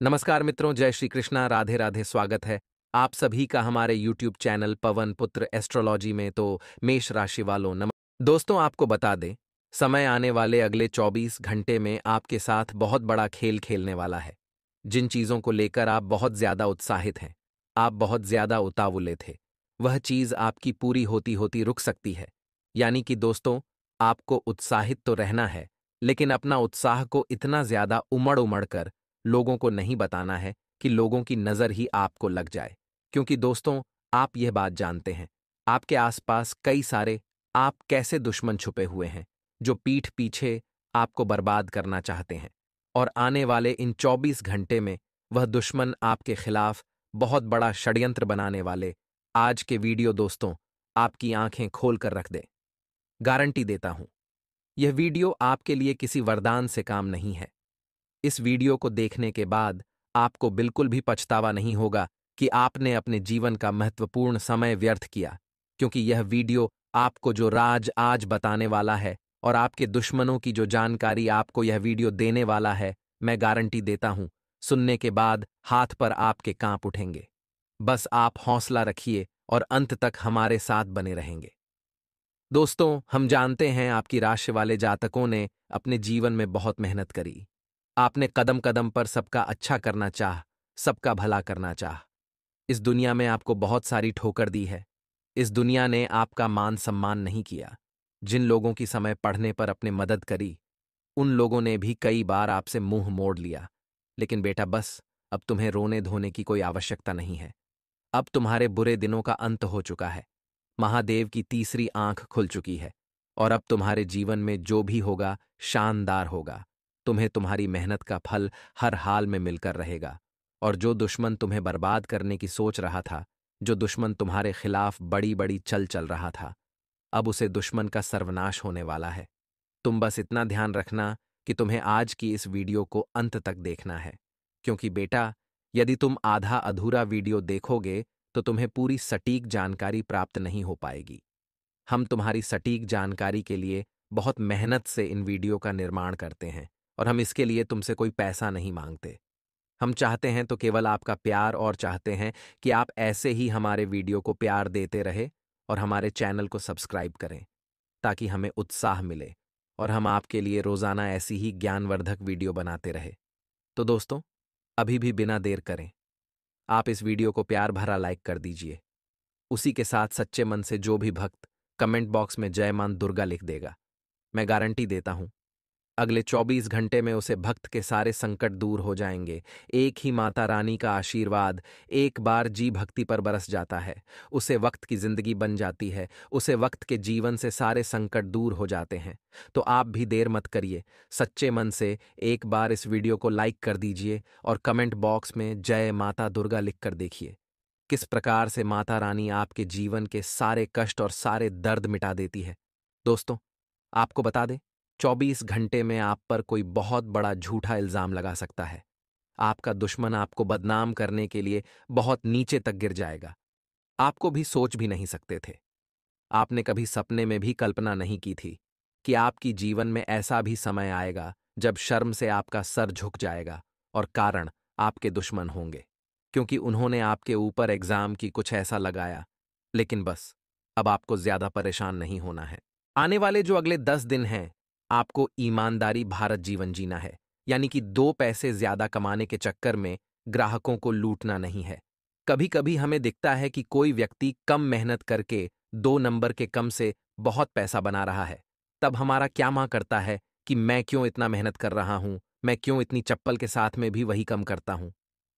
नमस्कार मित्रों, जय श्री कृष्णा, राधे राधे। स्वागत है आप सभी का हमारे यूट्यूब चैनल पवन पुत्र एस्ट्रोलॉजी में। तो मेष राशि वालों दोस्तों, आपको बता दें, समय आने वाले अगले 24 घंटे में आपके साथ बहुत बड़ा खेल खेलने वाला है। जिन चीज़ों को लेकर आप बहुत ज़्यादा उत्साहित हैं, आप बहुत ज़्यादा उतावले थे, वह चीज़ आपकी पूरी होती होती रुक सकती है। यानी कि दोस्तों, आपको उत्साहित तो रहना है, लेकिन अपना उत्साह को इतना ज़्यादा उमड़ उमड़ कर लोगों को नहीं बताना है कि लोगों की नज़र ही आपको लग जाए। क्योंकि दोस्तों, आप यह बात जानते हैं, आपके आसपास कई सारे आप कैसे दुश्मन छुपे हुए हैं, जो पीठ पीछे आपको बर्बाद करना चाहते हैं। और आने वाले इन 24 घंटे में वह दुश्मन आपके खिलाफ बहुत बड़ा षड्यंत्र बनाने वाले आज के वीडियो दोस्तों आपकी आंखें खोल कर रख दे। गारंटी देता हूं, यह वीडियो आपके लिए किसी वरदान से काम नहीं है। इस वीडियो को देखने के बाद आपको बिल्कुल भी पछतावा नहीं होगा कि आपने अपने जीवन का महत्वपूर्ण समय व्यर्थ किया, क्योंकि यह वीडियो आपको जो राज आज बताने वाला है और आपके दुश्मनों की जो जानकारी आपको यह वीडियो देने वाला है, मैं गारंटी देता हूं, सुनने के बाद हाथ पर आपके कांप उठेंगे। बस आप हौसला रखिए और अंत तक हमारे साथ बने रहेंगे। दोस्तों, हम जानते हैं आपकी राशि वाले जातकों ने अपने जीवन में बहुत मेहनत करी। आपने कदम कदम पर सबका अच्छा करना चाह, सबका भला करना चाह। इस दुनिया में आपको बहुत सारी ठोकर दी है। इस दुनिया ने आपका मान सम्मान नहीं किया। जिन लोगों की समय पढ़ने पर अपने मदद करी, उन लोगों ने भी कई बार आपसे मुंह मोड़ लिया। लेकिन बेटा, बस अब तुम्हें रोने धोने की कोई आवश्यकता नहीं है। अब तुम्हारे बुरे दिनों का अंत हो चुका है। महादेव की तीसरी आंख खुल चुकी है और अब तुम्हारे जीवन में जो भी होगा शानदार होगा। तुम्हें तुम्हारी मेहनत का फल हर हाल में मिलकर रहेगा। और जो दुश्मन तुम्हें बर्बाद करने की सोच रहा था, जो दुश्मन तुम्हारे खिलाफ बड़ी बड़ी चल चल रहा था, अब उसे दुश्मन का सर्वनाश होने वाला है। तुम बस इतना ध्यान रखना कि तुम्हें आज की इस वीडियो को अंत तक देखना है, क्योंकि बेटा, यदि तुम आधा अधूरा वीडियो देखोगे तो तुम्हें पूरी सटीक जानकारी प्राप्त नहीं हो पाएगी। हम तुम्हारी सटीक जानकारी के लिए बहुत मेहनत से इन वीडियो का निर्माण करते हैं और हम इसके लिए तुमसे कोई पैसा नहीं मांगते। हम चाहते हैं तो केवल आपका प्यार, और चाहते हैं कि आप ऐसे ही हमारे वीडियो को प्यार देते रहे और हमारे चैनल को सब्सक्राइब करें, ताकि हमें उत्साह मिले और हम आपके लिए रोजाना ऐसी ही ज्ञानवर्धक वीडियो बनाते रहे। तो दोस्तों, अभी भी बिना देर करें आप इस वीडियो को प्यार भरा लाइक कर दीजिए। उसी के साथ सच्चे मन से जो भी भक्त कमेंट बॉक्स में जय मां दुर्गा लिख देगा, मैं गारंटी देता हूं, अगले 24 घंटे में उसे भक्त के सारे संकट दूर हो जाएंगे। एक ही माता रानी का आशीर्वाद एक बार जी भक्ति पर बरस जाता है, उसे वक्त की जिंदगी बन जाती है, उसे वक्त के जीवन से सारे संकट दूर हो जाते हैं। तो आप भी देर मत करिए, सच्चे मन से एक बार इस वीडियो को लाइक कर दीजिए और कमेंट बॉक्स में जय माता दुर्गा लिखकर देखिए किस प्रकार से माता रानी आपके जीवन के सारे कष्ट और सारे दर्द मिटा देती है। दोस्तों, आपको बता दें, 24 घंटे में आप पर कोई बहुत बड़ा झूठा इल्जाम लगा सकता है। आपका दुश्मन आपको बदनाम करने के लिए बहुत नीचे तक गिर जाएगा। आपको भी सोच भी नहीं सकते थे। आपने कभी सपने में भी कल्पना नहीं की थी कि आपकी जीवन में ऐसा भी समय आएगा जब शर्म से आपका सर झुक जाएगा, और कारण आपके दुश्मन होंगे, क्योंकि उन्होंने आपके ऊपर एग्जाम की कुछ ऐसा लगाया। लेकिन बस, अब आपको ज्यादा परेशान नहीं होना है। आने वाले जो अगले 10 दिन हैं, आपको ईमानदारी भारत जीवन जीना है। यानी कि 2 पैसे ज्यादा कमाने के चक्कर में ग्राहकों को लूटना नहीं है। कभी कभी हमें दिखता है कि कोई व्यक्ति कम मेहनत करके 2 नंबर के कम से बहुत पैसा बना रहा है। तब हमारा क्या मां करता है कि मैं क्यों इतना मेहनत कर रहा हूं, मैं क्यों इतनी चप्पल के साथ में भी वही कम करता हूं।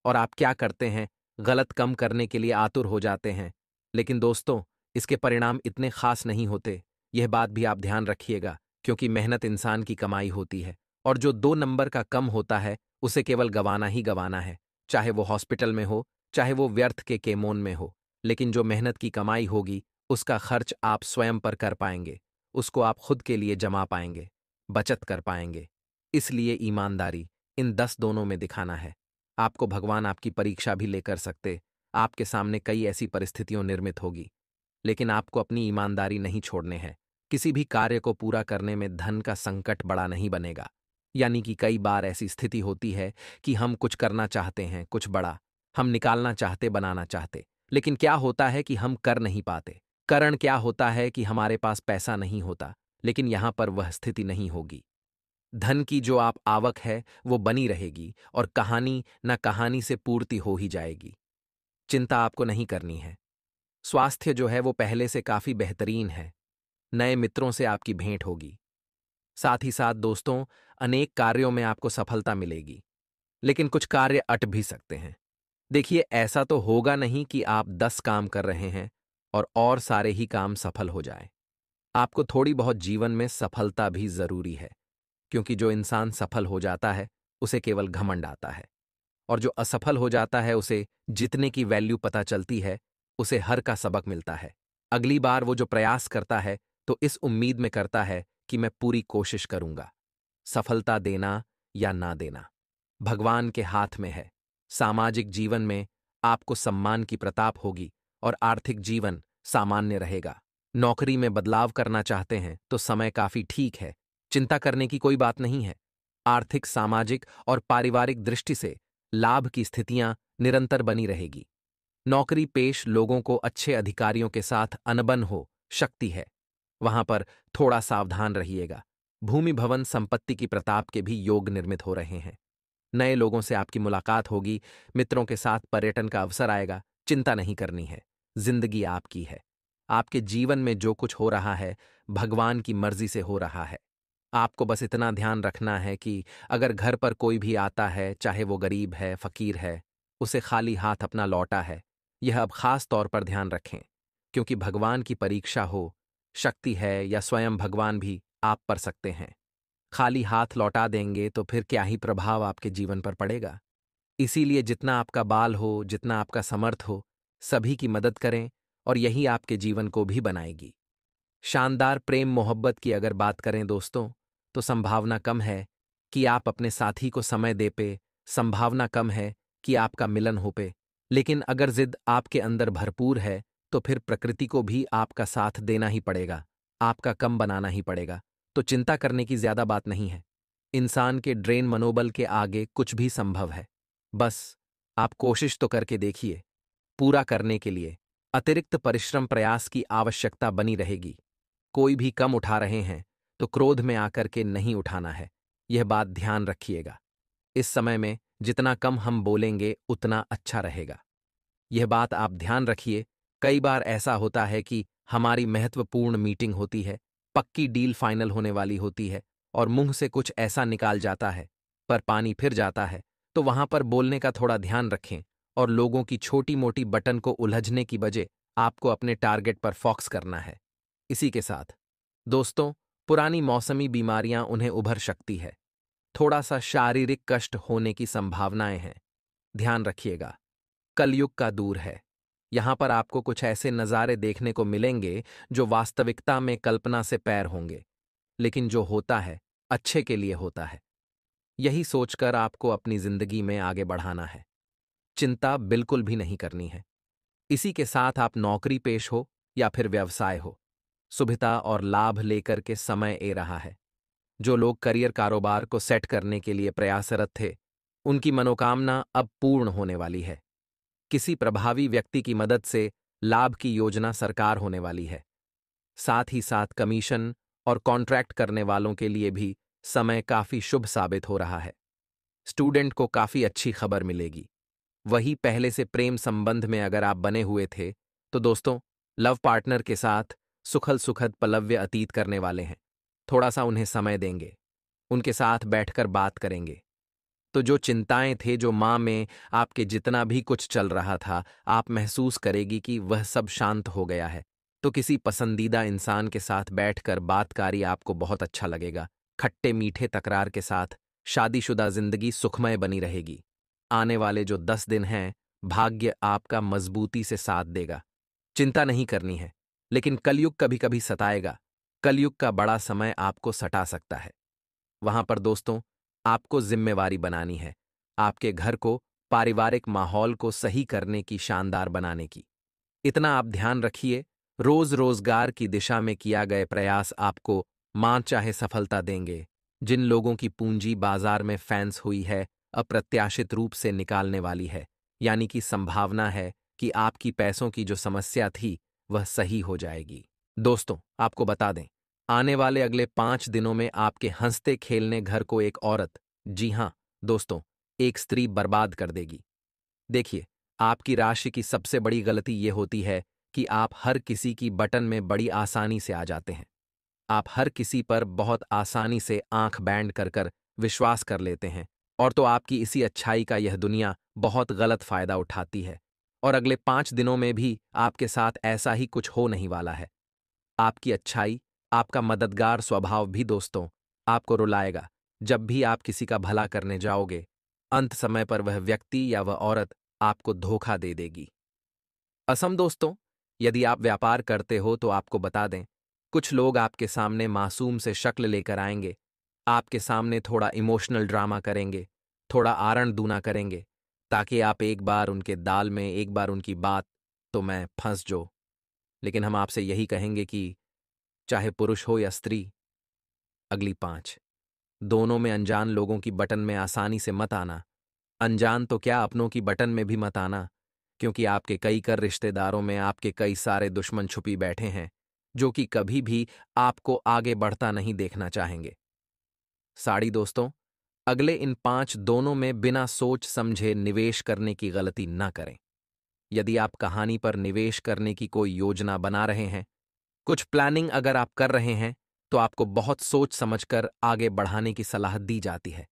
और आप क्या करते हैं, गलत कम करने के लिए आतुर हो जाते हैं। लेकिन दोस्तों, इसके परिणाम इतने खास नहीं होते। यह बात भी आप ध्यान रखिएगा, क्योंकि मेहनत इंसान की कमाई होती है, और जो 2 नंबर का कम होता है उसे केवल गंवाना ही गंवाना है, चाहे वो हॉस्पिटल में हो, चाहे वो व्यर्थ के केमोन में हो। लेकिन जो मेहनत की कमाई होगी, उसका खर्च आप स्वयं पर कर पाएंगे, उसको आप खुद के लिए जमा पाएंगे, बचत कर पाएंगे। इसलिए ईमानदारी इन 10 दोनों में दिखाना है। आपको भगवान आपकी परीक्षा भी लेकर सकते, आपके सामने कई ऐसी परिस्थितियों निर्मित होगी, लेकिन आपको अपनी ईमानदारी नहीं छोड़ने हैं। किसी भी कार्य को पूरा करने में धन का संकट बड़ा नहीं बनेगा। यानी कि कई बार ऐसी स्थिति होती है कि हम कुछ करना चाहते हैं, कुछ बड़ा हम निकालना चाहते, बनाना चाहते, लेकिन क्या होता है कि हम कर नहीं पाते। कारण क्या होता है कि हमारे पास पैसा नहीं होता, लेकिन यहां पर वह स्थिति नहीं होगी। धन की जो आप आवक है वो बनी रहेगी और कहानी न कहानी से पूर्ति हो ही जाएगी। चिंता आपको नहीं करनी है। स्वास्थ्य जो है वो पहले से काफी बेहतरीन है। नए मित्रों से आपकी भेंट होगी। साथ ही साथ दोस्तों, अनेक कार्यों में आपको सफलता मिलेगी, लेकिन कुछ कार्य अट भी सकते हैं। देखिए, ऐसा तो होगा नहीं कि आप 10 काम कर रहे हैं और सारे ही काम सफल हो जाए। आपको थोड़ी बहुत जीवन में सफलता भी जरूरी है, क्योंकि जो इंसान सफल हो जाता है उसे केवल घमंड आता है, और जो असफल हो जाता है उसे जितने की वैल्यू पता चलती है, उसे हर का सबक मिलता है। अगली बार वो जो प्रयास करता है तो इस उम्मीद में करता है कि मैं पूरी कोशिश करूंगा। सफलता देना या ना देना भगवान के हाथ में है। सामाजिक जीवन में आपको सम्मान की प्रताप होगी और आर्थिक जीवन सामान्य रहेगा। नौकरी में बदलाव करना चाहते हैं तो समय काफी ठीक है। चिंता करने की कोई बात नहीं है। आर्थिक, सामाजिक और पारिवारिक दृष्टि से लाभ की स्थितियां निरंतर बनी रहेगी। नौकरी पेश लोगों को अच्छे अधिकारियों के साथ अनबन हो शक्ति है, वहां पर थोड़ा सावधान रहिएगा। भूमि भवन संपत्ति की प्रताप के भी योग निर्मित हो रहे हैं। नए लोगों से आपकी मुलाकात होगी, मित्रों के साथ पर्यटन का अवसर आएगा। चिंता नहीं करनी है, जिंदगी आपकी है। आपके जीवन में जो कुछ हो रहा है भगवान की मर्जी से हो रहा है। आपको बस इतना ध्यान रखना है कि अगर घर पर कोई भी आता है, चाहे वो गरीब है, फकीर है, उसे खाली हाथ अपना लौटा है, यह अब खास तौर पर ध्यान रखें, क्योंकि भगवान की परीक्षा हो, शक्ति है या स्वयं भगवान भी आप पर सकते हैं। खाली हाथ लौटा देंगे तो फिर क्या ही प्रभाव आपके जीवन पर पड़ेगा। इसीलिए जितना आपका बाल हो, जितना आपका समर्थ हो, सभी की मदद करें और यही आपके जीवन को भी बनाएगी। शानदार प्रेम मोहब्बत की अगर बात करें दोस्तों, तो संभावना कम है कि आप अपने साथी को समय दे पे, संभावना कम है कि आपका मिलन हो पे। लेकिन अगर जिद आपके अंदर भरपूर है तो फिर प्रकृति को भी आपका साथ देना ही पड़ेगा, आपका कम बनाना ही पड़ेगा। तो चिंता करने की ज्यादा बात नहीं है। इंसान के ड्रेन मनोबल के आगे कुछ भी संभव है। बस आप कोशिश तो करके देखिए। पूरा करने के लिए अतिरिक्त परिश्रम, प्रयास की आवश्यकता बनी रहेगी। कोई भी कम उठा रहे हैं तो क्रोध में आकर के नहीं उठाना है, यह बात ध्यान रखिएगा। इस समय में जितना कम हम बोलेंगे उतना अच्छा रहेगा, यह बात आप ध्यान रखिए। कई बार ऐसा होता है कि हमारी महत्वपूर्ण मीटिंग होती है, पक्की डील फाइनल होने वाली होती है, और मुंह से कुछ ऐसा निकाल जाता है पर पानी फिर जाता है। तो वहां पर बोलने का थोड़ा ध्यान रखें और लोगों की छोटी मोटी बटन को उलझने की बजाय आपको अपने टारगेट पर फोकस करना है। इसी के साथ दोस्तों, पुरानी मौसमी बीमारियां उन्हें उभर सकती है। थोड़ा सा शारीरिक कष्ट होने की संभावनाएं हैं, ध्यान रखिएगा। कलयुग का दूर है। यहां पर आपको कुछ ऐसे नज़ारे देखने को मिलेंगे जो वास्तविकता में कल्पना से पैर होंगे, लेकिन जो होता है अच्छे के लिए होता है। यही सोचकर आपको अपनी जिंदगी में आगे बढ़ाना है। चिंता बिल्कुल भी नहीं करनी है। इसी के साथ आप नौकरी पेश हो या फिर व्यवसाय हो, सुविधा और लाभ लेकर के समय ए रहा है। जो लोग करियर, कारोबार को सेट करने के लिए प्रयासरत थे, उनकी मनोकामना अब पूर्ण होने वाली है। किसी प्रभावी व्यक्ति की मदद से लाभ की योजना सरकार होने वाली है। साथ ही साथ कमीशन और कॉन्ट्रैक्ट करने वालों के लिए भी समय काफी शुभ साबित हो रहा है। स्टूडेंट को काफी अच्छी खबर मिलेगी। वही पहले से प्रेम संबंध में अगर आप बने हुए थे तो दोस्तों, लव पार्टनर के साथ सुखद सुखद पलव्य अतीत करने वाले हैं। थोड़ा सा उन्हें समय देंगे, उनके साथ बैठकर बात करेंगे। तो जो चिंताएं थे, जो माँ में आपके जितना भी कुछ चल रहा था, आप महसूस करेगी कि वह सब शांत हो गया है। तो किसी पसंदीदा इंसान के साथ बैठकर बातकारी आपको बहुत अच्छा लगेगा। खट्टे मीठे तकरार के साथ शादीशुदा जिंदगी सुखमय बनी रहेगी। आने वाले जो 10 दिन हैं, भाग्य आपका मजबूती से साथ देगा। चिंता नहीं करनी है, लेकिन कलयुग कभी कभी सताएगा। कलयुग का बड़ा समय आपको सता सकता है। वहां पर दोस्तों, आपको जिम्मेवारी बनानी है, आपके घर को, पारिवारिक माहौल को सही करने की, शानदार बनाने की। इतना आप ध्यान रखिए। रोज रोजगार की दिशा में किया गए प्रयास आपको मां चाहे सफलता देंगे। जिन लोगों की पूंजी बाजार में फैंस हुई है, अप्रत्याशित रूप से निकालने वाली है, यानी कि संभावना है कि आपकी पैसों की जो समस्या थी वह सही हो जाएगी। दोस्तों, आपको बता दें, आने वाले अगले 5 दिनों में आपके हंसते खेलने घर को एक औरत, जी हां दोस्तों, एक स्त्री बर्बाद कर देगी। देखिए, आपकी राशि की सबसे बड़ी गलती यह होती है कि आप हर किसी की बटन में बड़ी आसानी से आ जाते हैं। आप हर किसी पर बहुत आसानी से आंख बैंड कर कर विश्वास कर लेते हैं, और तो आपकी इसी अच्छाई का यह दुनिया बहुत गलत फायदा उठाती है। और अगले 5 दिनों में भी आपके साथ ऐसा ही कुछ हो नहीं वाला है। आपकी अच्छाई, आपका मददगार स्वभाव भी दोस्तों आपको रुलाएगा। जब भी आप किसी का भला करने जाओगे, अंत समय पर वह व्यक्ति या वह औरत आपको धोखा दे देगी। असम दोस्तों, यदि आप व्यापार करते हो तो आपको बता दें, कुछ लोग आपके सामने मासूम से शक्ल लेकर आएंगे, आपके सामने थोड़ा इमोशनल ड्रामा करेंगे, थोड़ा आरण दूना करेंगे, ताकि आप एक बार उनके दाल में, एक बार उनकी बात तो मैं फंस जो। लेकिन हम आपसे यही कहेंगे कि चाहे पुरुष हो या स्त्री, अगली 5 दोनों में अनजान लोगों की बटन में आसानी से मत आना। अनजान तो क्या, अपनों की बटन में भी मत आना, क्योंकि आपके कई कर रिश्तेदारों में आपके कई सारे दुश्मन छुपी बैठे हैं, जो कि कभी भी आपको आगे बढ़ता नहीं देखना चाहेंगे। साड़ी दोस्तों, अगले इन 5 दोनों में बिना सोच समझे निवेश करने की गलती न करें। यदि आप कहानी पर निवेश करने की कोई योजना बना रहे हैं, कुछ प्लानिंग अगर आप कर रहे हैं, तो आपको बहुत सोच समझकर आगे बढ़ाने की सलाह दी जाती है।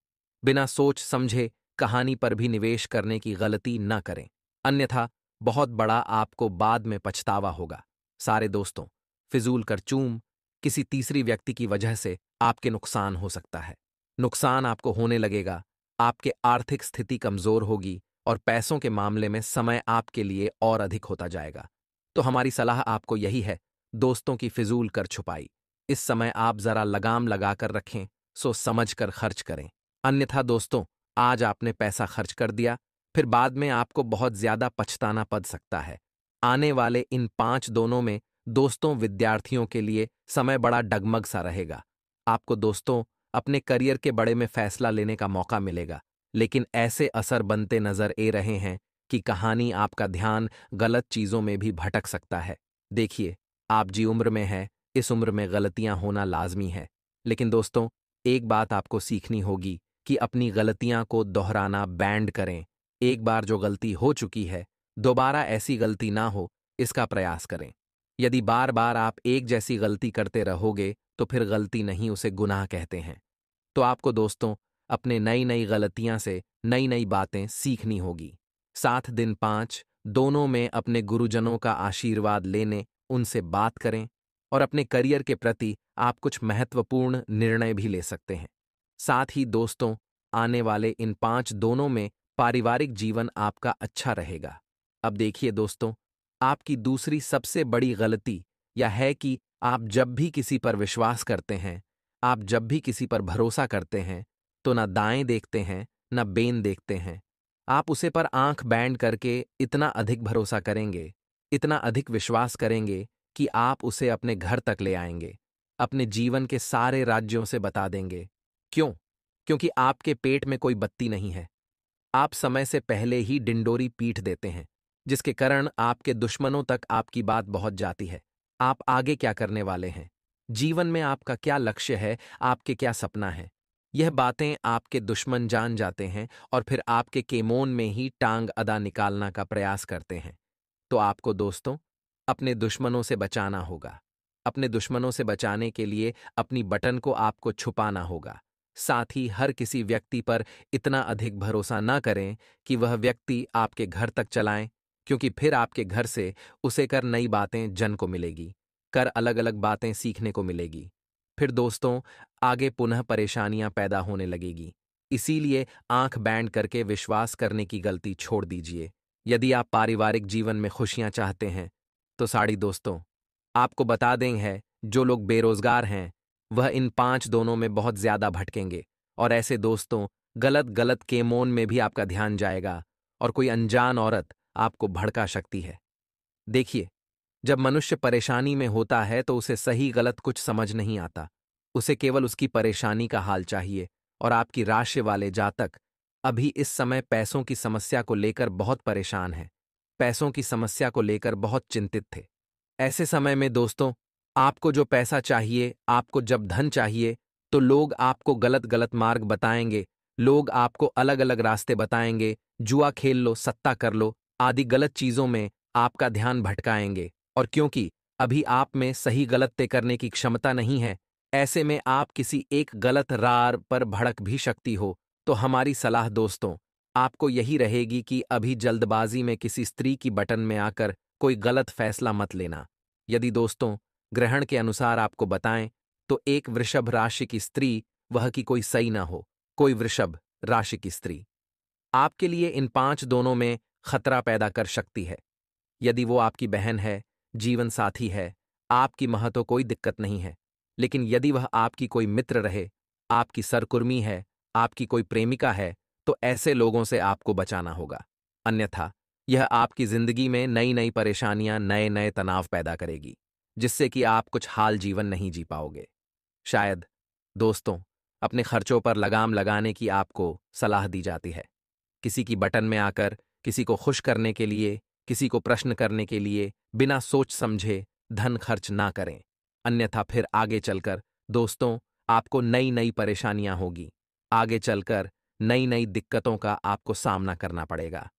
बिना सोच समझे कहानी पर भी निवेश करने की गलती न करें, अन्यथा बहुत बड़ा आपको बाद में पछतावा होगा। सारे दोस्तों, फिजूल करचूम किसी तीसरी व्यक्ति की वजह से आपके नुकसान हो सकता है। नुकसान आपको होने लगेगा, आपके आर्थिक स्थिति कमजोर होगी और पैसों के मामले में समय आपके लिए और अधिक होता जाएगा। तो हमारी सलाह आपको यही है, दोस्तों की फिजूल कर छुपाई इस समय आप जरा लगाम लगाकर रखें, सोच समझ कर खर्च करें। अन्यथा दोस्तों, आज आपने पैसा खर्च कर दिया, फिर बाद में आपको बहुत ज्यादा पछताना पड़ सकता है। आने वाले इन 5 दोनों में दोस्तों विद्यार्थियों के लिए समय बड़ा डगमग सा रहेगा। आपको दोस्तों अपने करियर के बड़े में फैसला लेने का मौका मिलेगा, लेकिन ऐसे असर बनते नजर ए रहे हैं कि कहानी आपका ध्यान गलत चीजों में भी भटक सकता है। देखिए, आप जी उम्र में है, इस उम्र में गलतियां होना लाजमी है, लेकिन दोस्तों एक बात आपको सीखनी होगी कि अपनी गलतियां को दोहराना बैंड करें। एक बार जो गलती हो चुकी है, दोबारा ऐसी गलती ना हो, इसका प्रयास करें। यदि बार बार आप एक जैसी गलती करते रहोगे, तो फिर गलती नहीं, उसे गुनाह कहते हैं। तो आपको दोस्तों अपने नई नई गलतियां से नई नई बातें सीखनी होगी। 7 दिन 5 दोनों में अपने गुरुजनों का आशीर्वाद लेने, उनसे बात करें, और अपने करियर के प्रति आप कुछ महत्वपूर्ण निर्णय भी ले सकते हैं। साथ ही दोस्तों, आने वाले इन 5 दोनों में पारिवारिक जीवन आपका अच्छा रहेगा। अब देखिए दोस्तों, आपकी दूसरी सबसे बड़ी गलती यह है कि आप जब भी किसी पर विश्वास करते हैं, आप जब भी किसी पर भरोसा करते हैं, तो ना दाएं देखते हैं, ना बेन देखते हैं। आप उसे पर आंख बैंड करके इतना अधिक भरोसा करेंगे, इतना अधिक विश्वास करेंगे कि आप उसे अपने घर तक ले आएंगे, अपने जीवन के सारे राज्यों से बता देंगे। क्यों? क्योंकि आपके पेट में कोई बत्ती नहीं है। आप समय से पहले ही डिंडोरी पीट देते हैं, जिसके कारण आपके दुश्मनों तक आपकी बात पहुंच जाती है। आप आगे क्या करने वाले हैं, जीवन में आपका क्या लक्ष्य है, आपके क्या सपना है, यह बातें आपके दुश्मन जान जाते हैं और फिर आपके केमोन में ही टांग अदा निकालना का प्रयास करते हैं। तो आपको दोस्तों अपने दुश्मनों से बचाना होगा। अपने दुश्मनों से बचाने के लिए अपनी बटन को आपको छुपाना होगा। साथ ही हर किसी व्यक्ति पर इतना अधिक भरोसा न करें कि वह व्यक्ति आपके घर तक चलाएं, क्योंकि फिर आपके घर से उसे कर नई बातें जन को मिलेगी, कर अलग अलग बातें सीखने को मिलेगी। फिर दोस्तों आगे पुनः परेशानियां पैदा होने लगेगी। इसीलिए आंख बैंड करके विश्वास करने की गलती छोड़ दीजिए। यदि आप पारिवारिक जीवन में खुशियां चाहते हैं, तो साड़ी दोस्तों आपको बता दें है, जो लोग बेरोजगार हैं वह इन 5 दोनों में बहुत ज्यादा भटकेंगे, और ऐसे दोस्तों गलत गलत केमोन में भी आपका ध्यान जाएगा और कोई अनजान औरत आपको भड़का सकती है। देखिए, जब मनुष्य परेशानी में होता है तो उसे सही गलत कुछ समझ नहीं आता। उसे केवल उसकी परेशानी का हाल चाहिए। और आपकी राशि वाले जातक अभी इस समय पैसों की समस्या को लेकर बहुत परेशान हैं, पैसों की समस्या को लेकर बहुत चिंतित थे। ऐसे समय में दोस्तों, आपको जो पैसा चाहिए, आपको जब धन चाहिए, तो लोग आपको गलत गलत मार्ग बताएंगे, लोग आपको अलग अलग रास्ते बताएंगे, जुआ खेल लो, सत्ता कर लो, आदि गलत चीजों में आपका ध्यान भटकाएंगे। और क्योंकि अभी आप में सही गलत तय करने की क्षमता नहीं है, ऐसे में आप किसी एक गलत राह पर भड़क भी सकती हो। तो हमारी सलाह दोस्तों, आपको यही रहेगी कि अभी जल्दबाजी में किसी स्त्री की बटन में आकर कोई गलत फैसला मत लेना। यदि दोस्तों ग्रहण के अनुसार आपको बताएं, तो एक वृषभ राशि की स्त्री वह की कोई सही ना हो, कोई वृषभ राशि की स्त्री आपके लिए इन 5 दोनों में खतरा पैदा कर सकती है। यदि वो आपकी बहन है, जीवन साथी है, आपकी मां तो कोई दिक्कत नहीं है। लेकिन यदि वह आपकी कोई मित्र रहे, आपकी सरकुर्मी है, आपकी कोई प्रेमिका है, तो ऐसे लोगों से आपको बचाना होगा। अन्यथा यह आपकी जिंदगी में नई नई परेशानियां, नए नए तनाव पैदा करेगी, जिससे कि आप कुछ हाल जीवन नहीं जी पाओगे। शायद दोस्तों, अपने खर्चों पर लगाम लगाने की आपको सलाह दी जाती है। किसी की बटन में आकर, किसी को खुश करने के लिए, किसी को प्रश्न करने के लिए बिना सोच समझे धन खर्च ना करें। अन्यथा फिर आगे चलकर दोस्तों आपको नई नई परेशानियां होगी, आगे चलकर नई नई दिक्कतों का आपको सामना करना पड़ेगा।